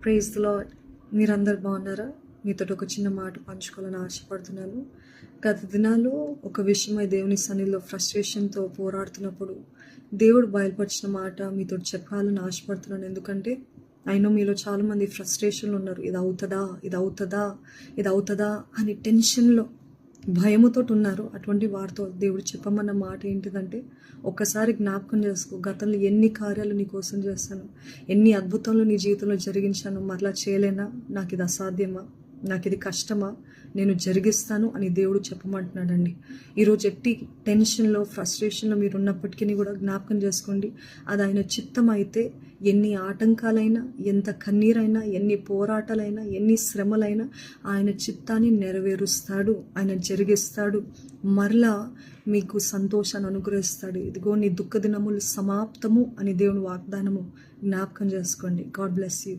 Praise the lord. మీరందరు బాగున్నారా? మీతో ఒక చిన్న మాట పంచుకోవాలని ఆశపడుతున్నాను. గత దినాల్లో ఒక విషయమై దేవుని సన్నిధిలో ఫ్రస్ట్రేషన్తో పోరాడుతున్నప్పుడు దేవుడు బయలుపరిచిన మాట మీతో చెప్పాలని ఆశపడుతున్నాను. ఎందుకంటే అయినా మీలో చాలామంది ఫ్రస్ట్రేషన్లో ఉన్నారు. ఇది అవుతుందా, ఇది అవుతుందా, ఇది అవుతుందా అని టెన్షన్లో భయముతో ఉన్నారు. అటువంటి వారితో దేవుడు చెప్పమన్న మాట ఏంటిదంటే, ఒక్కసారి జ్ఞాపకం చేసుకో, గతంలో ఎన్ని కార్యాలు నీ కోసం చేశాను, ఎన్ని అద్భుతాలు నీ జీవితంలో జరిగించాను, మరలా చేయలేనా, నాకు ఇది అసాధ్యమా, నాకు ఇది కష్టమా, నేను జరిగిస్తాను అని దేవుడు చెప్పమంటున్నాడండి. ఈరోజు ఎట్టి టెన్షన్లో ఫ్రస్ట్రేషన్లో మీరు ఉన్నప్పటికీ కూడా జ్ఞాపకం చేసుకోండి, అది ఆయన చిత్తం అయితే ఎన్ని ఆటంకాలైనా, ఎంత కన్నీరైనా, ఎన్ని పోరాటాలైనా, ఎన్ని శ్రమలైనా ఆయన చిత్తాన్ని నెరవేరుస్తాడు, ఆయన జరిగిస్తాడు, మరలా మీకు సంతోషాన్ని అనుగ్రహిస్తాడు. ఇదిగో నీ దుఃఖ దినములు సమాప్తము అని దేవుని వాగ్దానము జ్ఞాపకం చేసుకోండి. God bless you.